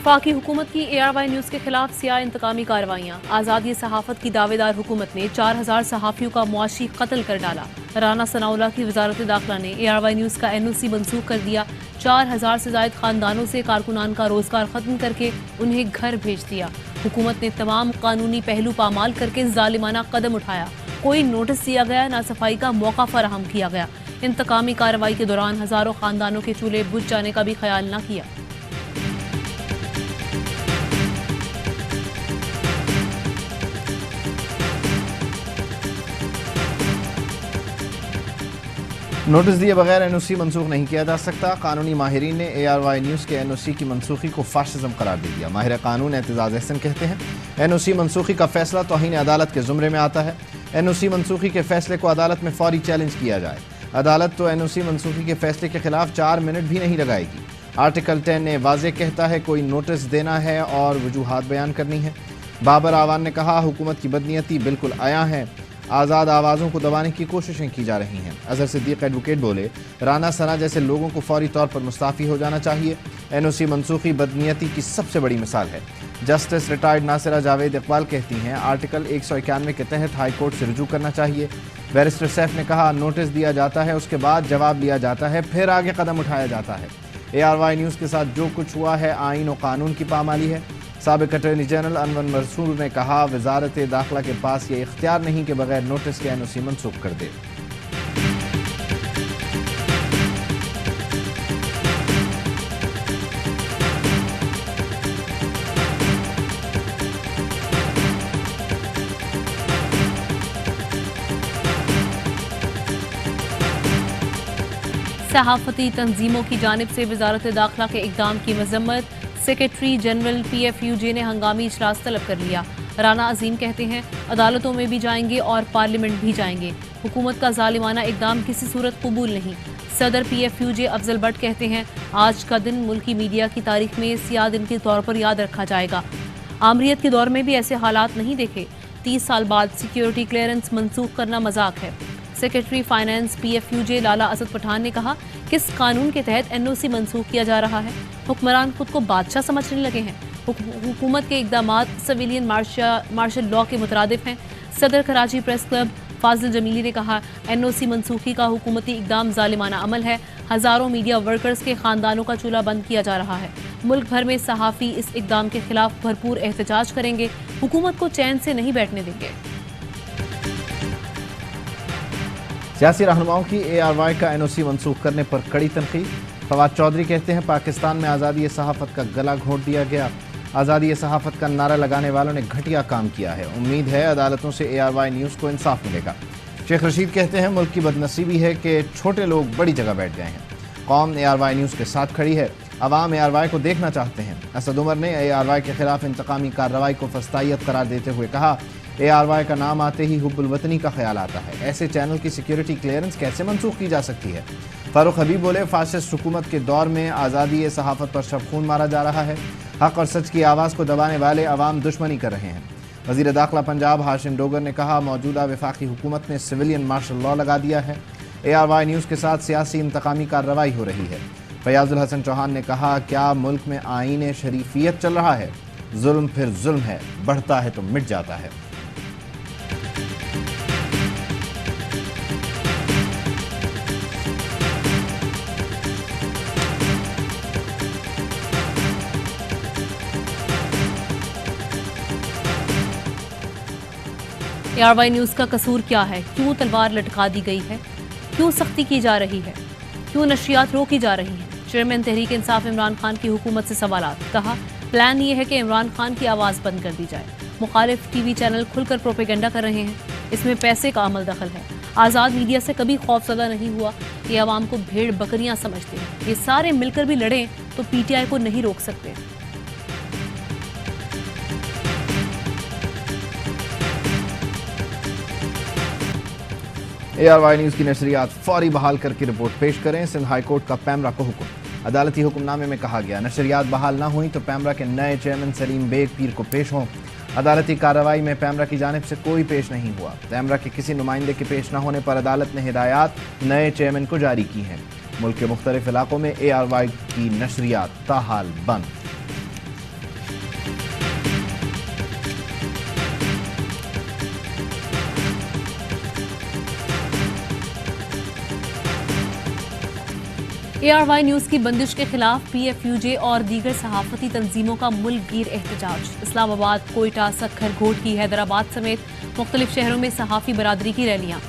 वफाकी हुकूमत की ARY न्यूज़ के खिलाफ सियाह इंतकामी कार्रवाइयाँ। आज़ादी सहाफ़त की दावेदार हुकूमत ने 4000 सहाफ़ियों का मुआशी कत्ल कर डाला। राना सनाउल्लाह की वजारत दाखिला ने ARY न्यूज़ का NOC मनसूख कर दिया। 4000 से ज़ायद खानदानों से कारकुनान का रोजगार खत्म करके उन्हें घर भेज दिया। हुकूमत ने तमाम कानूनी पहलू पामाल करके जालिमाना कदम उठाया। कोई नोटिस दिया गया ना सफाई का मौका फराहम किया गया। इंतकामी कार्रवाई के दौरान हजारों खानदानों के चूल्हे बुझ जाने का भी ख्याल न किया। नोटिस दिए बगैर NOC मनसूख नहीं किया जा सकता। कानूनी माहिरीन ने ARY न्यूज़ के NOC की मनसूखी को फाशिज्म करार दे दिया। माहिर कानून एतजाज़ अहसन कहते हैं NOC मनसूखी का फैसला तौहीन अदालत के ज़ुमरे में आता है। NOC मनसूखी के फैसले को अदालत में फौरी चैलेंज किया जाए। अदालत तो NOC मनसूखी के फैसले के खिलाफ 4 मिनट भी नहीं लगाएगी। आर्टिकल 10 ने वाज़े कहता है कोई नोटिस देना है और वजूहात बयान करनी है। बाबर आवान ने कहा हुकूमत की बदनीयती बिल्कुल आया है, आज़ाद आवाज़ों को दबाने की कोशिशें की जा रही हैं। अजहर सिद्दीक एडवोकेट बोले राना सना जैसे लोगों को फौरी तौर पर मुस्ताफ़ी हो जाना चाहिए। NOC मनसूखी बदनीयती की सबसे बड़ी मिसाल है। जस्टिस रिटायर्ड नासिरा जावेद इकबाल कहती हैं आर्टिकल 191 के तहत हाई कोर्ट से रुजू करना चाहिए। बैरिस्टर सैफ ने कहा नोटिस दिया जाता है, उसके बाद जवाब लिया जाता है, फिर आगे कदम उठाया जाता है। ARY न्यूज़ के साथ जो कुछ हुआ है आईन और कानून की पामाली है। साबिक अटॉर्नी जनरल अनवर मरसूल ने कहा वजारत दाखिला के पास ये इख्तियार नहीं कि बगैर नोटिस के NOC मनसूख कर दे। सहाफती तंजीमों की जानिब से वजारत दाखिला के इकदाम की मजम्मत। सेक्रेटरी जनरल PFUJ ने हंगामी इजलास तलब कर लिया। राना अजीम कहते हैं अदालतों में भी जाएंगे और पार्लियामेंट भी जाएंगे। हुकूमत का जालिमाना इकदाम किसी सूरत कबूल नहीं। सदर PFUJ अफजल भट्ट कहते हैं आज का दिन मुल्की मीडिया की तारीख में सियाह दिन के तौर पर याद रखा जाएगा। आमरीत के दौर में भी ऐसे हालात नहीं देखे। 30 साल बाद सिक्योरिटी क्लियरेंस मनसूख करना मजाक है। सेक्रेटरी फाइनेंस PFUJ लाला असद पठान ने कहा किस कानून के तहत NOC मनसूख किया जा रहा है। हुक्मरान खुद को बादशाह समझने लगे हैं। हुकूमत के इकदामात सिविलियन मार्शल लॉ के मुतरादिफ हैं। सदर कराची प्रेस क्लब फाजिल जमीली ने कहा NOC मनसूखी का हुकूमती इकदाम जालिमाना अमल है। हजारों मीडिया वर्कर्स के खानदानों का चूल्हा बंद किया जा रहा है। मुल्क भर में सहाफ़ी इस इकदाम के खिलाफ भरपूर एहतजाज करेंगे। हुकूमत को चैन से नहीं बैठने देंगे। सियासी रहनुमाओं की ARY का NOC मनसूख करने पर कड़ी तनकीद। फवाद चौधरी कहते हैं पाकिस्तान में आज़ादी सहाफ़त का गला घोंट दिया गया। आज़ादी सहाफ़त का नारा लगाने वालों ने घटिया काम किया है। उम्मीद है अदालतों से ARY न्यूज़ को इंसाफ मिलेगा। शेख रशीद कहते हैं मुल्क की बदनसीबी है कि छोटे लोग बड़ी जगह बैठ गए हैं। कौम ARY न्यूज़ के साथ खड़ी है। अवाम ARY को देखना चाहते हैं। असद उमर ने ARY के खिलाफ इंतकामी कार्रवाई को फस्तायत करार देते हुए कहा ARY का नाम आते ही हुब्बुल वतनी का ख्याल आता है। ऐसे चैनल की सिक्योरिटी क्लियरेंस कैसे मनसूख की जा सकती है। फारूक हबीब बोले फाशिस्ट हुकूमत के दौर में आज़ादी सहाफ़त पर शब खून मारा जा रहा है। हक और सच की आवाज़ को दबाने वाले अवाम दुश्मनी कर रहे हैं। वज़ीर दाखिला पंजाब हाशिम डोगर ने कहा मौजूदा वफाकी हुकूमत ने सिविलियन मार्शल लॉ लगा दिया है। ARY न्यूज़ के साथ सियासी इंतकामी कार्रवाई हो रही है। फयाजुल हसन चौहान ने कहा क्या मुल्क में आईन शरीफियत चल रहा है। जुल्म फिर जुल्म है, बढ़ता है तो मिट जाता है। ARY न्यूज़ का कसूर क्या है। क्यों तलवार लटका दी गई है। क्यों सख्ती की जा रही है। क्यों नशरियात रोकी जा रही हैं। चेयरमैन तहरीक इंसाफ इमरान खान की हुकूमत से सवालात। कहा प्लान ये है कि इमरान खान की आवाज़ बंद कर दी जाए। मुखालिफ TV चैनल खुलकर प्रोपेगेंडा कर रहे हैं। इसमें पैसे का अमल दखल है। आज़ाद मीडिया से कभी खौफजदा नहीं हुआ। ये आवाम को भेड़ बकरियां समझते हैं। ये सारे मिलकर भी लड़ें तो PTI को नहीं रोक सकते। ARY न्यूज़ की नशरियात फौरी बहाल करके रिपोर्ट पेश करें। सिंध हाई कोर्ट का पैमरा को हुक्म। अदालती हुक्मनामे में कहा गया नशरियात बहाल ना हुई तो पैमरा के नए चेयरमैन सलीम बेग पीर को पेश हों। अदालती कार्रवाई में पैमरा की जानिब से कोई पेश नहीं हुआ। पैमरा के किसी नुमाइंदे के पेश न होने पर अदालत ने हिदायत नए चेयरमैन को जारी की हैं। मुल्क के मुख्तलिफ इलाकों में ARY की नशरियात ताहाल बंद। ARY न्यूज की बंदिश के खिलाफ PFUJ और दीगर सहाफती तंजीमों का मुल्कगीर एहतजाज। इस्लामाबाद, कोयटा, सक्खर, घोटकी, हैदराबाद समेत मुख्तलिफ शहरों में सहाफी बरादरी की रैलियां।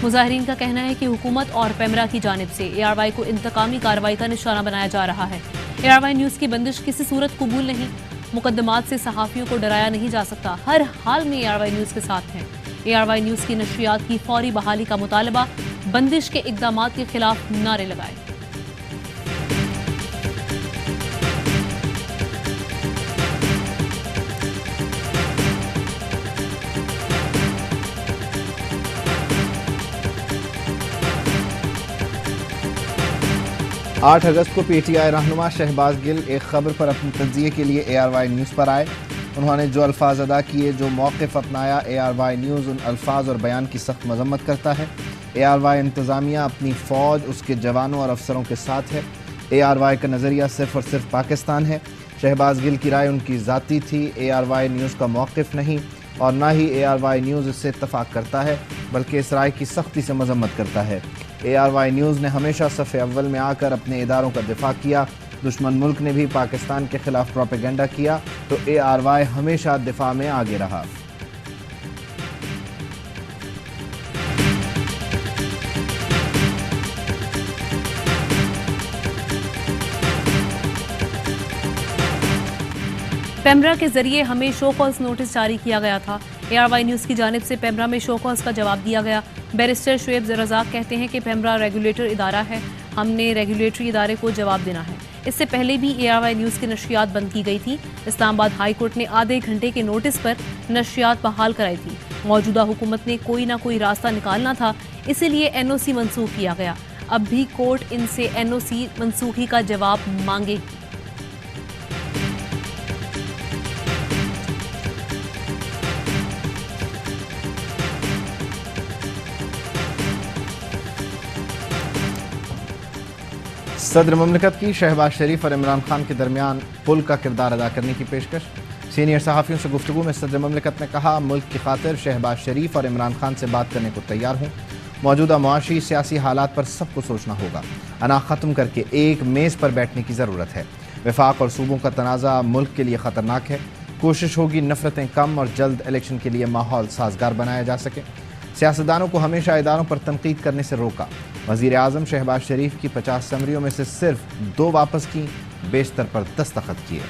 मुजाहिरीन का कहना है कि हुकूमत और पेमरा की जानिब से ARY को इंतकामी कार्रवाई का निशाना बनाया जा रहा है। ARY न्यूज की बंदिश किसी सूरत कबूल नहीं। मुकदमात से सहाफियों को डराया नहीं जा सकता। हर हाल में ARY न्यूज के साथ हैं। ARY न्यूज की नशरियात की फौरी बहाली का मुतालबा, बंदिश के इकदाम के खिलाफ नारे लगाए। 8 अगस्त को PTI रहनुमा शहबाज गिल एक खबर पर अपने तज्जिये के लिए ARY न्यूज़ पर आए। उन्होंने जो अल्फाज अदा किए, जो मौक़िफ़ अपनाया, ARY न्यूज़ उन अल्फाज और बयान की सख्त मजम्मत करता है। ARY इंतज़ामिया अपनी फ़ौज, उसके जवानों और अफसरों के साथ है। ARY का नज़रिया सिर्फ़ और सिर्फ पाकिस्तान है। शहबाज गिल की राय उनकी ज़ाती थी। ARY न्यूज़ का मौक़िफ़ नहीं और ना ही ARY न्यूज़ इससे इत्तफ़ाक़ करता है, बल्कि इस राय की सख्ती से मजम्मत करता है। ARY न्यूज़ ने हमेशा सफ़े अव्वल में आकर अपने इदारों का दिफा किया। दुश्मन मुल्क ने भी पाकिस्तान के खिलाफ प्रोपेगेंडा किया तो ARY हमेशा दिफा में आगे रहा। पेमरा के जरिए हमें शो कॉज नोटिस जारी किया गया था। ARY न्यूज़ की जानिब से पेमरा में शो कॉज का जवाब दिया गया। बैरिस्टर शुएब रज़ाक कहते हैं कि पेमरा रेगुलेटर इदारा है, हमने रेगुलेटरी इदारे को जवाब देना है। इससे पहले भी ARY न्यूज़ की नशरियात बंद की गई थी। इस्लामाबाद हाई कोर्ट ने आधे घंटे के नोटिस पर नशरियात बहाल कराई थी। मौजूदा हुकूमत ने कोई ना कोई रास्ता निकालना था, इसीलिए NOC मनसूख किया गया। अब भी कोर्ट इनसे NOC मनसूखी का जवाब मांगेगी। सदर ममलिकत की शहबाज शरीफ और इमरान खान के दरमियान पुल का किरदार अदा करने की पेशकश। सीनियर सहाफ़ियों से गुफ्तगू में सदर ममलिकत ने कहा, मुल्क की खातिर शहबाज शरीफ और इमरान खान से बात करने को तैयार हूँ। मौजूदा मुआशी सियासी हालात पर सबको सोचना होगा। अना ख़त्म करके एक मेज़ पर बैठने की ज़रूरत है। वफाक और सूबों का तनाज़ा मुल्क के लिए ख़तरनाक है। कोशिश होगी नफरतें कम और जल्द इलेक्शन के लिए माहौल साजगार बनाया जा सके। सियासतदानों को हमेशा इदारों पर तनकीद करने से रोका। वज़ीर आज़म शहबाज शरीफ की 50 समरियों में से सिर्फ 2 वापस की, बेशतर पर दस्तखत किए।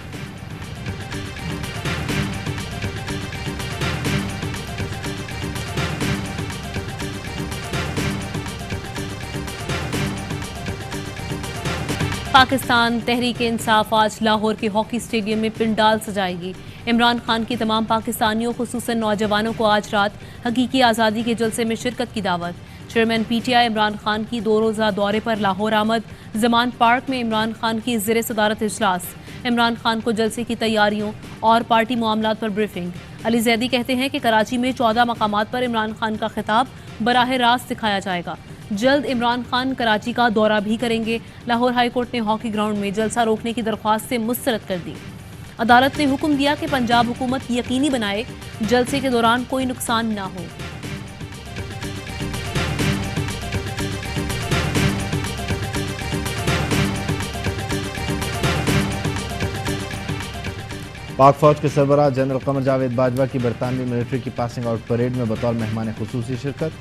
पाकिस्तान तहरीक इंसाफ आज लाहौर के हॉकी स्टेडियम में पिंडाल सजाएगी। इमरान खान की तमाम पाकिस्तानियों खुसूसन नौजवानों को आज रात हकीकी आज़ादी के जलसे में शिरकत की दावत। चेयरमैन PTI इमरान खान की 2 रोज़ा दौरे पर लाहौर आमद। ज़मान पार्क में इमरान खान की ज़ेर सदारत इजलास। इमरान खान को जलसे की तैयारियों और पार्टी मामलात पर ब्रीफिंग। अली जैदी कहते हैं कि कराची में 14 मकामात पर इमरान खान का खिताब बराह रास्त दिखाया जाएगा। जल्द इमरान खान कराची का दौरा भी करेंगे। लाहौर हाई कोर्ट ने हॉकी ग्राउंड में जलसा रोकने की दरख्वास्त से मुस्तरद कर दी। अदालत ने हुक्म दिया कि पंजाब हुकूमत यकीनी बनाए जलसे के दौरान कोई नुकसान न हो। पाक फौज के सरबराह जनरल कमर जावेद बाजवा की बरतानवी मिलिट्री की पासिंग आउट परेड में बतौर मेहमान खुसूसी शिरकत।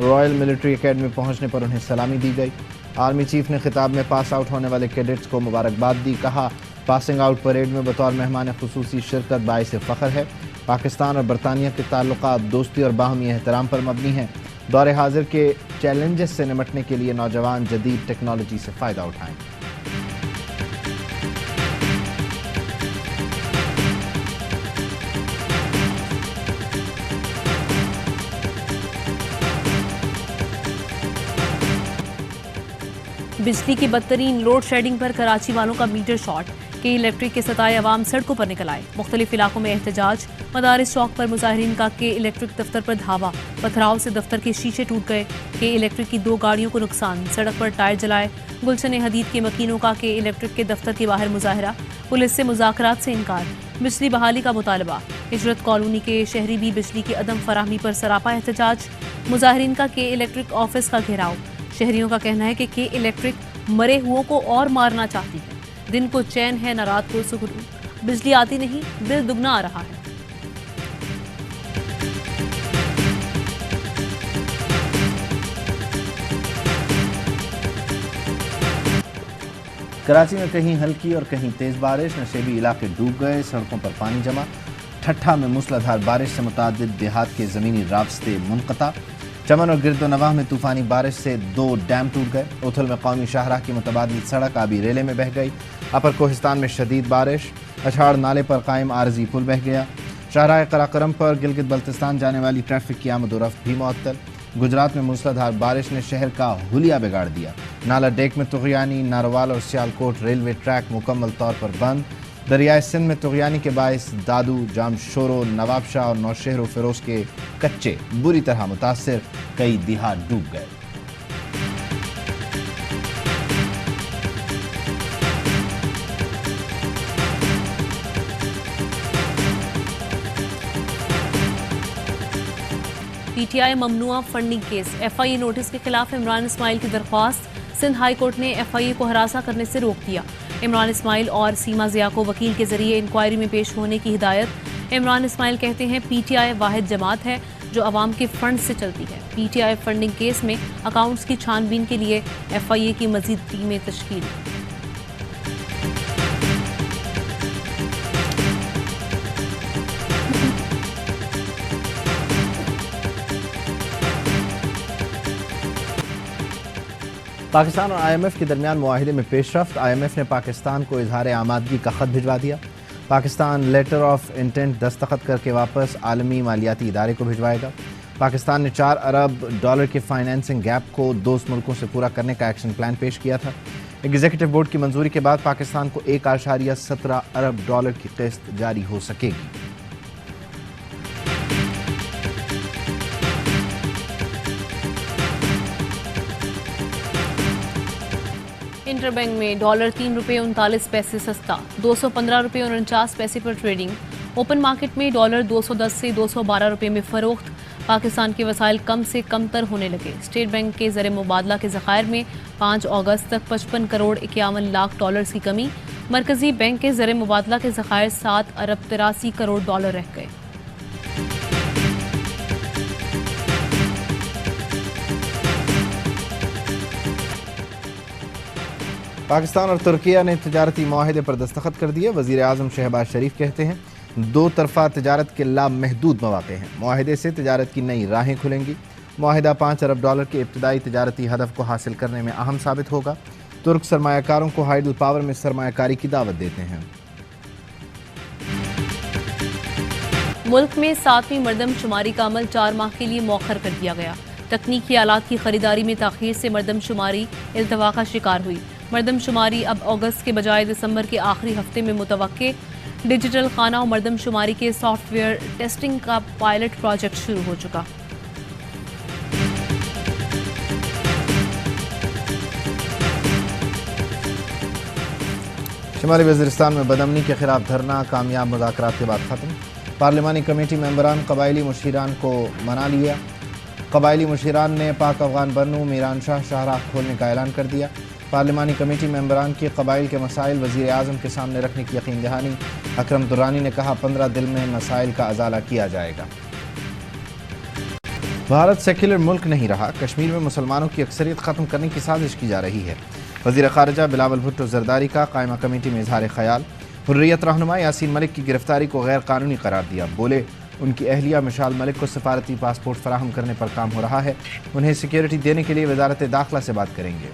रॉयल मिलिट्री एकेडमी पहुंचने पर उन्हें सलामी दी गई। आर्मी चीफ ने खिताब में पास आउट होने वाले कैडेट्स को मुबारकबाद दी। कहा, पासिंग आउट परेड में बतौर मेहमान खुसूसी शिरकत बाइस फ़ख्र है। पाकिस्तान और बरतानिया के ताल्लुकात दोस्ती और बाहमी एहतराम पर मबनी हैं। दौरे हाजिर के चैलेंजेस से निमटने के लिए नौजवान जदीद टेक्नोलॉजी से फ़ायदा उठाएं। बिजली की बदतरीन लोड शेडिंग पर कराची वालों का मीटर शॉर्ट। के इलेक्ट्रिक के सताए अवाम सड़कों पर निकल आए। मुख्तलिफ इलाकों में एहतजाज। मदारिस चौक पर मुजाहिरीन का के इलेक्ट्रिक दफ्तर पर धावा। पथराव से दफ्तर के शीशे टूट गए। के इलेक्ट्रिक की 2 गाड़ियों को नुकसान। सड़क पर टायर जलाए। गुलशन हदीद के मकीनों का के इलेक्ट्रिक के दफ्तर के बाहर मुजाहरा। पुलिस से मुज़ाकरात से इनकार। बिजली बहाली का मुतालबा। हिजरत कॉलोनी के शहरी भी बिजली की अदम फराहमी पर सरापा एहतजाज। मुजाहिरीन का के इलेक्ट्रिक ऑफिस का घेराव। शहरियों का कहना है कि के इलेक्ट्रिक मरे हुओं को और मारना चाहती है। दिन को चैन है न रात को सुकून, बिजली आती नहीं, बिल दुगना आ रहा है। कराची में कहीं हल्की और कहीं तेज बारिश, नशेबी इलाके डूब गए, सड़कों पर पानी जमा। ठट्ठा में मूसलाधार बारिश से मुतादिद देहात के ज़मीनी रास्ते मुनक़ता। चमन और गिरदोनवाह में तूफ़ानी बारिश से 2 डैम टूट गए। उथल में कौमी शाहराह की मुतबादिल सड़क आबी रेले में बह गई। अपर कोहिस्तान में शदीद बारिश, अछाड़ नाले पर कायम आरजी पुल बह गया। शाहराह कराकरम पर गिलगित बल्तिस्तान जाने वाली ट्रैफिक की आमद व रफ्त भी मुअत्तल। गुजरात में मूसलाधार बारिश ने शहर का हुलिया बिगाड़ दिया। नाला डेक में तुग़यानी, नारोवाल और सियालकोट रेलवे ट्रैक मुकम्मल तौर पर बंद। दरियाए सिंध में तुग़यानी के बायस दादू, जामशोरो, नवाबशाह और नौशहर व फिरोज के कच्चे बुरी तरह मुतासर, कई देहात डूब गए। पीटीआई ममनुआ फंडिंग केस, एफआईए नोटिस के खिलाफ इमरान इस्माइल की दरख्वास्त। सिंध हाई कोर्ट ने एफआईए को हरासा करने से रोक दिया। इमरान इस्माइल और सीमा ज़िया को वकील के जरिए इंक्वायरी में पेश होने की हिदायत। इमरान इस्माइल कहते हैं पीटीआई वाहिद जमात है जो अवाम के फंड से चलती है। पीटीआई फंडिंग केस में अकाउंट्स की छानबीन के लिए एफआईए की मजीद टीमें तश्कील। पाकिस्तान और IMF के दरमियान मुआहिदे में पेशरफ्त। IMF ने पाकिस्तान को इजहार आमादगी का खत भिजवा दिया। पाकिस्तान लेटर ऑफ इंटेंट दस्तखत करके वापस आलमी मालियाती इदारे को भिजवाएगा। पाकिस्तान ने $4 अरब के फाइनेंसिंग गैप को दोस्त मुल्कों से पूरा करने का एक्शन प्लान पेश किया था। एग्जीक्यूटिव बोर्ड की मंजूरी के बाद पाकिस्तान को $1.17 अरब की किस्त जारी हो सकेगी। इंटरबैंक में डॉलर ₹3.39 सस्ता, ₹215.49 पर ट्रेडिंग। ओपन मार्केट में डॉलर 210 से $212 में फरोख्त। पाकिस्तान के वसाइल कम से कम तर होने लगे। स्टेट बैंक के ज़र मुबादला के ज़खायर में 5 अगस्त तक 55 करोड़ 51 लाख डॉलर की कमी। मरकजी बैंक के ज़र मुबादला के ज़खायर 7 अरब 83 करोड़ डॉलर रह गए। पाकिस्तान और तुर्किया ने तजारती मुआहिदे पर दस्तखत कर दिए। वज़ीर आज़म शहबाज शरीफ कहते हैं 2 तरफ़ा तजारत के लामहदूद मौक़े हैं। मुआहिदे से तजारत की नई राहें खुलेंगी। मुआहिदा $5 अरब के इब्तदाई तजारती हदफ को हासिल करने में अहम साबित होगा। तुर्क सरमायाकारों को हाइडल पावर में सरमायाकारी की दावत देते हैं। मुल्क में 7वीं मरदमशुमारी का अमल 4 माह के लिए मौखर कर दिया गया। तकनीकी आलात की खरीदारी में ताख़ीर से मरदमशुमारी इल्तवा का शिकार हुई। मरदमशुमारी अब अगस्त के बजाय दिसंबर के आखिरी हफ्ते में मुतवक्के। डिजिटल खाना और मरदमशुमारी के सॉफ्टवेयर टेस्टिंग का पायलट प्रोजेक्ट शुरू हो चुका। शुमाली वज़ीरिस्तान में बदअमनी के खिलाफ धरना कामयाब मुज़ाकरात के बाद ख़त्म। पार्लिमानी कमेटी मेंबरान कबायली मुशीरान को मना लिया। कबायली मुशीरान ने पाक अफगान बन्नू मीरान शाह शाहराह खोलने का ऐलान कर दिया। पार्लिमानी कमेटी मेंबरान की कबाइल के मसाइल वज़ीर आज़म के सामने रखने की यकीन दहानी। अकरम दुर्रानी ने कहा 15 दिन में मसाइल का अजाला किया जाएगा। भारत सेक्युलर मुल्क नहीं रहा, कश्मीर में मुसलमानों की अक्सरियत ख़त्म करने की साजिश की जा रही है। वज़ीर ख़ारिजा बिलावल भुट्टो ज़रदारी का कायमा कमेटी में इजहार ख्याल। हुर्रियत रहनुमा यासीन मलिक की गिरफ्तारी को गैर कानूनी करार दिया। बोले उनकी अहलिया मिशाल मलिक को सफारती पासपोर्ट फराहम करने पर काम हो रहा है। उन्हें सिक्योरिटी देने के लिए वजारत दाखिला से बात करेंगे।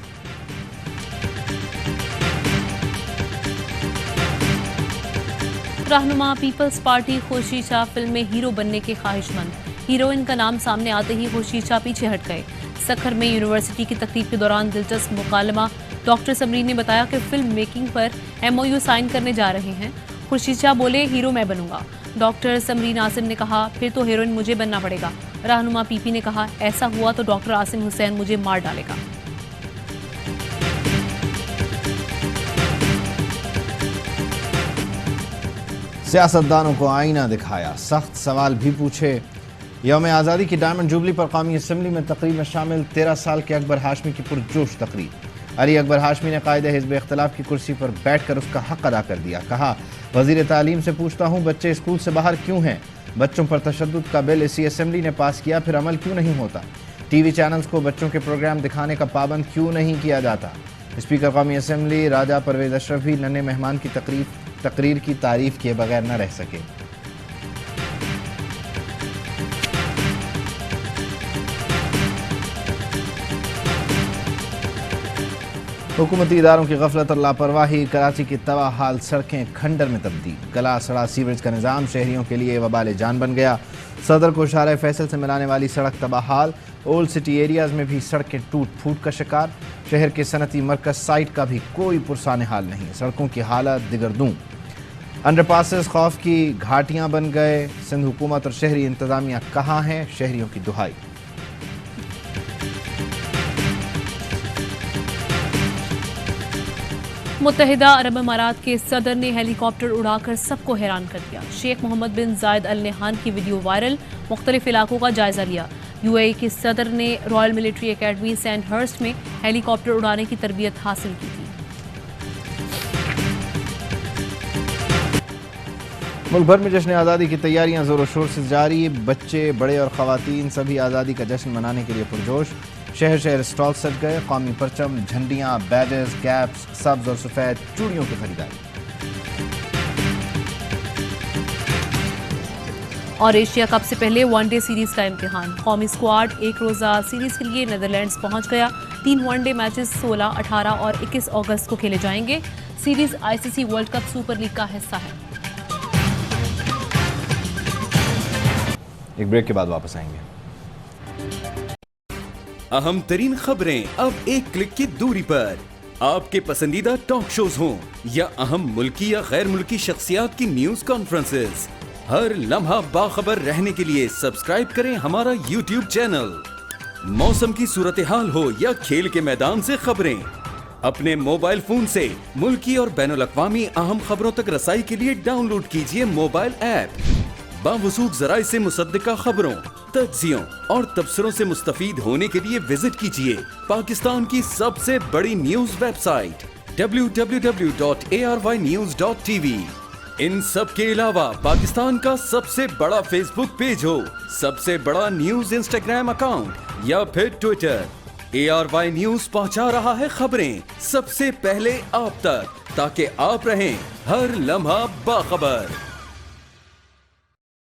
Rahnuma people's party Khurshid Shah film में हीरो बनने के ख्वाहिशमंद। हीरोइन का नाम सामने आते ही खुर्शीद शाह पीछे हट गए। सखर में यूनिवर्सिटी की तकरीब के दौरान दिलचस्प मुकालमा। डॉक्टर समरीन ने बताया कि फिल्म मेकिंग पर MOU साइन करने जा रहे हैं। खुर्शीद शाह बोले हीरो मैं बनूंगा। डॉक्टर समरीन आसिम ने कहा फिर तो हीरोइन मुझे बनना पड़ेगा। रहनुमा पीपी ने कहा ऐसा हुआ तो डॉक्टर आसिम हुसैन मुझे मार डालेगा। सियासतदानों को आईना दिखाया, सख्त सवाल भी पूछे। यौम आज़ादी की डायमंड जुबली पर कौमी असम्बली में तकरीब में शामिल 13 साल के अकबर हाशमी की पुरजोश तकरीर। अली अकबर हाशमी ने कायदे हिज़्ब इख्तिलाफ की कुर्सी पर बैठकर उसका हक अदा कर दिया। कहा, वज़ीर तालीम से पूछता हूँ बच्चे स्कूल से बाहर क्यों हैं? बच्चों पर तशद्दुद का बिल इसी असेंबली ने पास किया, फिर अमल क्यों नहीं होता? टीवी चैनल्स को बच्चों के प्रोग्राम दिखाने का पाबंद क्यों नहीं किया जाता? स्पीकर कौमी असम्बली राजा परवेज अशरफ भी नन्हे मेहमान की तकरीर की तारीफ किए बगैर न रह सके। हुकूमती इदारों की गफलत और लापरवाही, कराची की तबाह हाल सड़कें खंडर में तब्दील। गला सड़ा सीवरेज का निज़ाम शहरियों के लिए वबाल जान बन गया। सदर को शारा फैसल से मिलाने वाली सड़क तबाह हाल। ओल्ड सिटी एरियाज में भी सड़कें टूट फूट का शिकार। शहर के सनती मरकज साइट का भी कोई पुरसान हाल नहीं। सड़कों की हालत दिगरदूं। अंडरपासेस खौफ की घाटियां बन गए। सिंध हुकूमत और शहरी इंतजामिया कहाँ हैं? शहरियों की दुहाई। मुत्तहिदा अरब अमारात के सदर ने हेलीकॉप्टर उड़ाकर सबको हैरान कर दिया। शेख मोहम्मद बिन जायद अल नहान की वीडियो वायरल। मुख्तलिफ इलाकों का जायजा लिया। यूएई के सदर ने रॉयल मिलिट्री एकेडमी सैंडहर्स्ट में हेलीकॉप्टर उड़ाने की तरबियत हासिल की थी। मुल्क भर में जश्न आज़ादी की तैयारियां जोरों शोर से जारी। बच्चे, बड़े और ख़वातीन सभी आज़ादी का जश्न मनाने के लिए पुरजोश। शहर शहर स्टॉल सज गए। कौमी परचम, झंडियां, बैजेस, कैप्स, सब्ज और सफ़ेद चूड़ियों की खरीदारी। और एशिया कप से पहले वनडे सीरीज का इम्तिहान। कौमी स्क्वाड एक रोज़ा सीरीज के लिए नीदरलैंड्स पहुंच गया। 3 वनडे मैचेस 16, 18 और 21 अगस्त को खेले जाएंगे। Series ICC world cup super league का हिस्सा है। एक ब्रेक के बाद वापस आएंगे। अहम तरीन खबरें अब एक क्लिक की दूरी पर। आपके पसंदीदा टॉक शोज हों या अहम मुल्की या गैर मुल्की शख्सियात की न्यूज कॉन्फ्रेंसेस, हर लम्हा बाखबर रहने के लिए सब्सक्राइब करें हमारा YouTube चैनल। मौसम की सूरत हाल हो या खेल के मैदान से खबरें, अपने मोबाइल फोन से मुल्की और बैनुल अक़वामी अहम खबरों तक रसाई के लिए डाउनलोड कीजिए मोबाइल ऐप। बावसूख ज़राए से मुसद्दिका खबरों, तज्ज़ियों और तबसरों से मुस्तफीद होने के लिए विजिट कीजिए पाकिस्तान की सबसे बड़ी न्यूज वेबसाइट www.arYnews.tv। इन सब के अलावा पाकिस्तान का सबसे बड़ा फेसबुक पेज हो, सबसे बड़ा न्यूज इंस्टाग्राम अकाउंट या फिर ट्विटर, ARY न्यूज पहुंचा रहा है खबरें सबसे पहले आप तक, ताकि आप रहें हर लम्हा बाखबर।